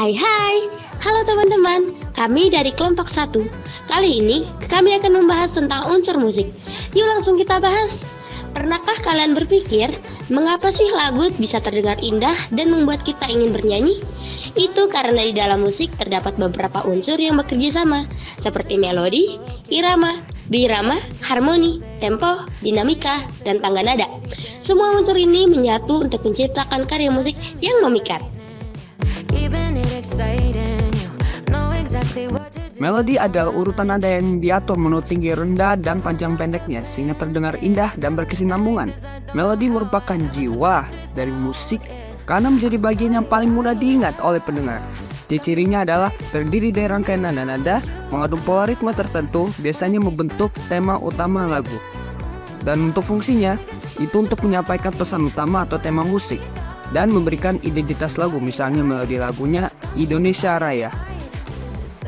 Hai, halo teman-teman, kami dari kelompok 1. Kali ini kami akan membahas tentang unsur musik. Yuk langsung kita bahas. Pernahkah kalian berpikir, mengapa sih lagu bisa terdengar indah dan membuat kita ingin bernyanyi? Itu karena di dalam musik terdapat beberapa unsur yang bekerja sama, seperti melodi, irama, birama, harmoni, tempo, dinamika, dan tangga nada. Semua unsur ini menyatu untuk menciptakan karya musik yang memikat. Melodi adalah urutan nada yang diatur menurut tinggi rendah dan panjang pendeknya sehingga terdengar indah dan berkesinambungan. Melodi merupakan jiwa dari musik karena menjadi bagian yang paling mudah diingat oleh pendengar. Ciri-cirinya adalah terdiri dari rangkaian nada-nada mengandung pola ritme tertentu, biasanya membentuk tema utama lagu. Dan untuk fungsinya, itu untuk menyampaikan pesan utama atau tema musik dan memberikan identitas lagu, misalnya melodi lagunya Indonesia Raya.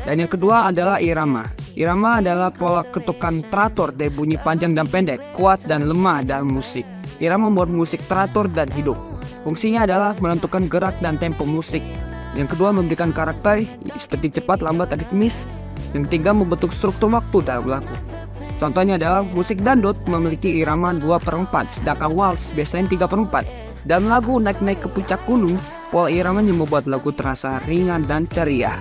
Dan yang kedua adalah irama. Irama adalah pola ketukan teratur dari bunyi panjang dan pendek, kuat dan lemah dalam musik. Irama membuat musik teratur dan hidup. Fungsinya adalah menentukan gerak dan tempo musik. Yang kedua memberikan karakter seperti cepat, lambat, ritmis. Yang ketiga membentuk struktur waktu dalam lagu. Contohnya adalah musik dangdut memiliki irama 2/4, sedangkan waltz biasanya 3/4. Dalam lagu Naik-Naik ke Puncak Gunung, pola iramanya membuat lagu terasa ringan dan ceria.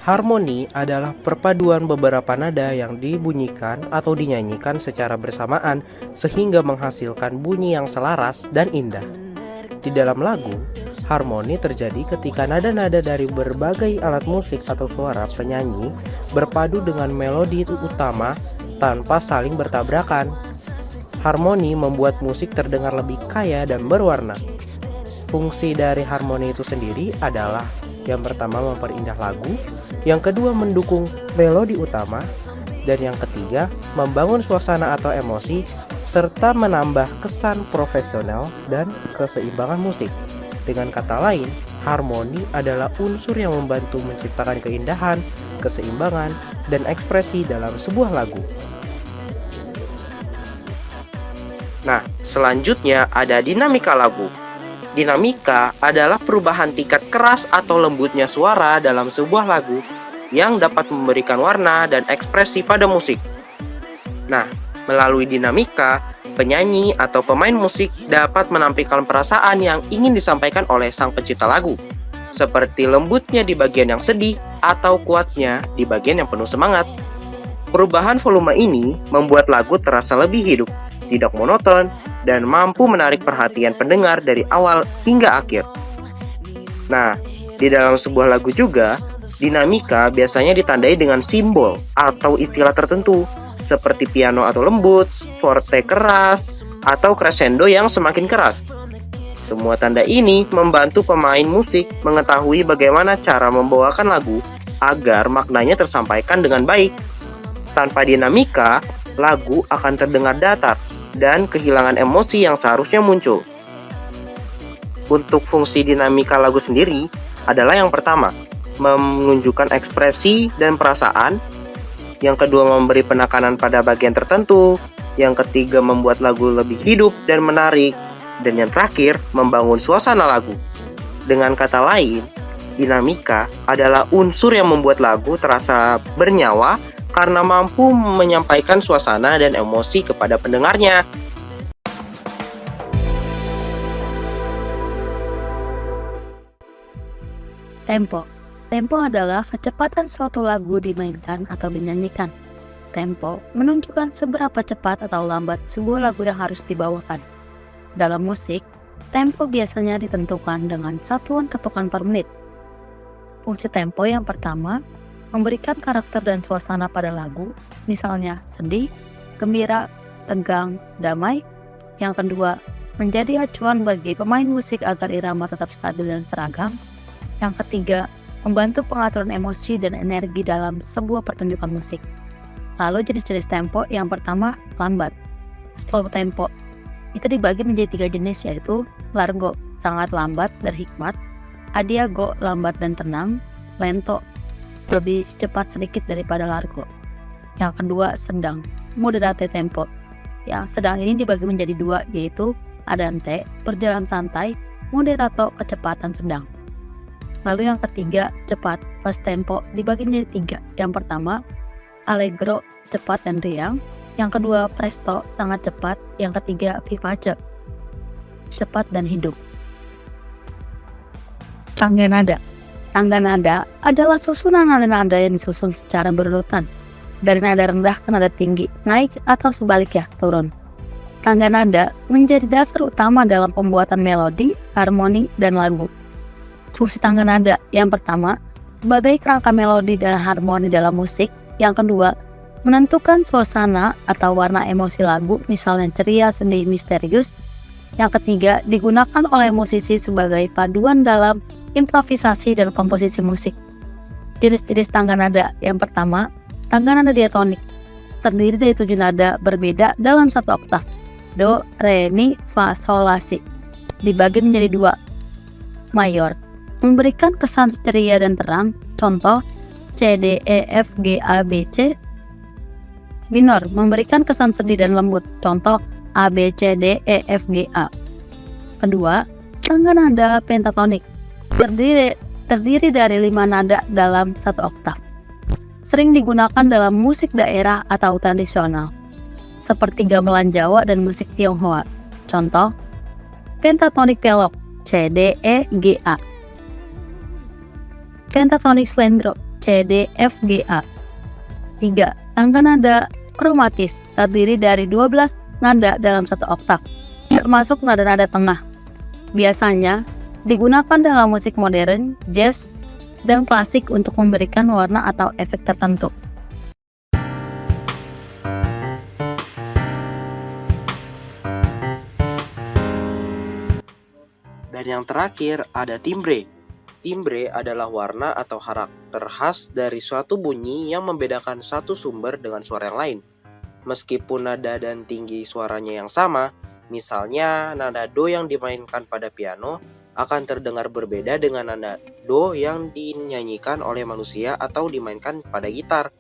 Harmoni adalah perpaduan beberapa nada yang dibunyikan atau dinyanyikan secara bersamaan sehingga menghasilkan bunyi yang selaras dan indah. Di dalam lagu, harmoni terjadi ketika nada-nada dari berbagai alat musik atau suara penyanyi berpadu dengan melodi utama tanpa saling bertabrakan. Harmoni membuat musik terdengar lebih kaya dan berwarna. Fungsi dari harmoni itu sendiri adalah yang pertama memperindah lagu, yang kedua mendukung melodi utama, dan yang ketiga membangun suasana atau emosi serta menambah kesan profesional dan keseimbangan musik. Dengan kata lain, harmoni adalah unsur yang membantu menciptakan keindahan, keseimbangan, dan ekspresi dalam sebuah lagu. Nah, selanjutnya ada dinamika lagu. Dinamika adalah perubahan tingkat keras atau lembutnya suara dalam sebuah lagu yang dapat memberikan warna dan ekspresi pada musik. Nah, melalui dinamika, penyanyi atau pemain musik dapat menampilkan perasaan yang ingin disampaikan oleh sang pencipta lagu, seperti lembutnya di bagian yang sedih atau kuatnya di bagian yang penuh semangat. Perubahan volume ini membuat lagu terasa lebih hidup, tidak monoton, dan mampu menarik perhatian pendengar dari awal hingga akhir. Nah, di dalam sebuah lagu juga, dinamika biasanya ditandai dengan simbol atau istilah tertentu, seperti piano atau lembut, forte keras, atau crescendo yang semakin keras. Semua tanda ini membantu pemain musik mengetahui bagaimana cara membawakan lagu agar maknanya tersampaikan dengan baik. Tanpa dinamika, lagu akan terdengar datar dan kehilangan emosi yang seharusnya muncul. Untuk fungsi dinamika lagu sendiri adalah yang pertama, menunjukkan ekspresi dan perasaan. Yang kedua, memberi penekanan pada bagian tertentu. Yang ketiga, membuat lagu lebih hidup dan menarik. Dan yang terakhir, membangun suasana lagu. Dengan kata lain, dinamika adalah unsur yang membuat lagu terasa bernyawa karena mampu menyampaikan suasana dan emosi kepada pendengarnya. Tempo. Tempo adalah kecepatan suatu lagu dimainkan atau dinyanyikan. Tempo menunjukkan seberapa cepat atau lambat sebuah lagu yang harus dibawakan. Dalam musik, tempo biasanya ditentukan dengan satuan ketukan per menit. Fungsi tempo yang pertama, memberikan karakter dan suasana pada lagu, misalnya sedih, gembira, tegang, damai. Yang kedua, menjadi acuan bagi pemain musik agar irama tetap stabil dan seragam. Yang ketiga, membantu pengaturan emosi dan energi dalam sebuah pertunjukan musik. Lalu jenis-jenis tempo yang pertama, lambat. Slow tempo. Itu dibagi menjadi 3 jenis, yaitu largo, sangat lambat dan hikmat, adiago, lambat dan tenang, lento, lebih cepat sedikit daripada largo. Yang kedua, sedang, moderate tempo. Yang sedang ini dibagi menjadi dua, yaitu andante, berjalan santai, moderato, kecepatan sedang. Lalu yang ketiga, cepat, fast tempo, dibagi menjadi tiga. Yang pertama, allegro, cepat dan riang. Yang kedua, presto, sangat cepat. Yang ketiga, vivace, cepat dan hidup. Tangga nada. Tangga nada adalah susunan nada-nada yang disusun secara berurutan, dari nada rendah ke nada tinggi, naik atau sebaliknya, turun. Tangga nada menjadi dasar utama dalam pembuatan melodi, harmoni, dan lagu. Fungsi tangga nada yang pertama, sebagai kerangka melodi dan harmoni dalam musik. Yang kedua, menentukan suasana atau warna emosi lagu, misalnya ceria, sedih, misterius. Yang ketiga, digunakan oleh musisi sebagai paduan dalam improvisasi dan komposisi musik. Jenis-jenis tangga nada. Yang pertama, tangga nada diatonik, terdiri dari 7 nada berbeda dalam satu oktav. Do, re, mi, fa, sol, la, si. Dibagi menjadi 2. Mayor, memberikan kesan ceria dan terang. Contoh, C, D, E, F, G, A, B, C. Minor, memberikan kesan sedih dan lembut. Contoh, A, B, C, D, E, F, G, A. Kedua, tangga nada pentatonik, terdiri dari 5 nada dalam satu oktav. Sering digunakan dalam musik daerah atau tradisional, seperti gamelan Jawa dan musik Tionghoa. Contoh, pentatonik pelok, C, D, E, G, A. Pentatonik slendro, C, D, F, G, A. 3. Tangga nada kromatis, terdiri dari 12 nada dalam satu oktav, termasuk nada-nada tengah. Biasanya digunakan dalam musik modern, jazz, dan klasik untuk memberikan warna atau efek tertentu. Dan yang terakhir ada timbre. Timbre adalah warna atau karakter khas dari suatu bunyi yang membedakan satu sumber dengan suara yang lain. Meskipun nada dan tinggi suaranya yang sama, misalnya nada do yang dimainkan pada piano akan terdengar berbeda dengan nada do yang dinyanyikan oleh manusia atau dimainkan pada gitar.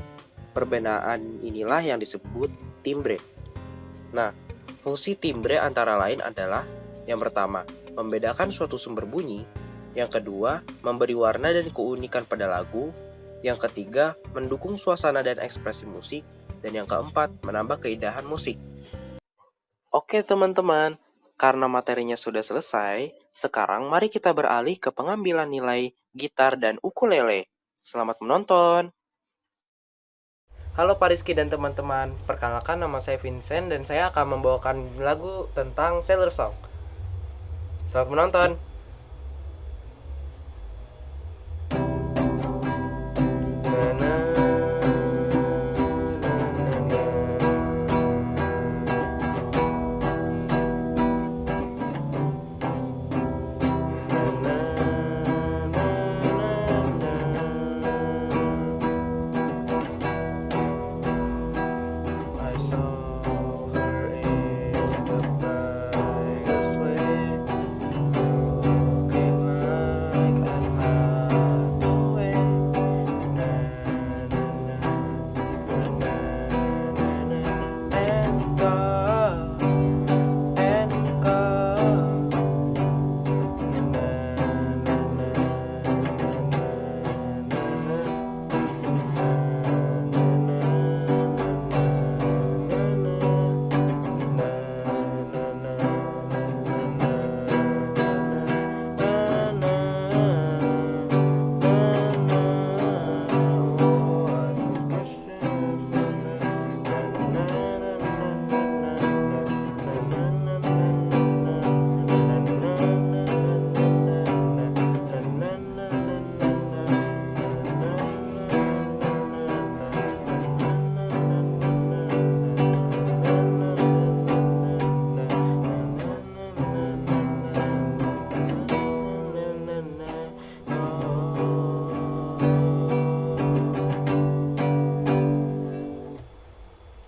Perbedaan inilah yang disebut timbre. Nah, fungsi timbre antara lain adalah yang pertama, membedakan suatu sumber bunyi. Yang kedua, memberi warna dan keunikan pada lagu. Yang ketiga, mendukung suasana dan ekspresi musik. Dan yang keempat, menambah keindahan musik. Oke teman-teman, karena materinya sudah selesai, sekarang mari kita beralih ke pengambilan nilai gitar dan ukulele. Selamat menonton! Halo Pak Rizky dan teman-teman, perkenalkan nama saya Vincent dan saya akan membawakan lagu tentang Sailor Song. Selamat menonton!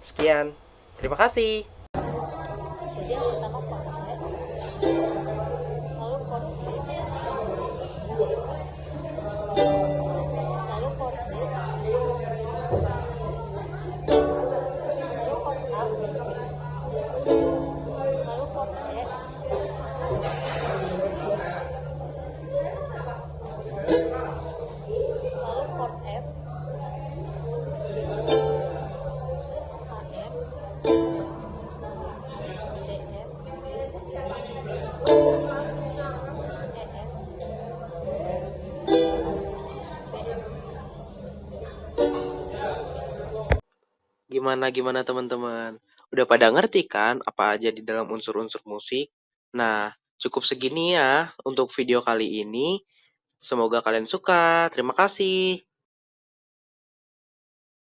Sekian, terima kasih. Lalu chord F, Gimana teman-teman? Udah pada ngerti kan apa aja di dalam unsur-unsur musik? Nah, cukup segini ya untuk video kali ini. Semoga kalian suka. Terima kasih.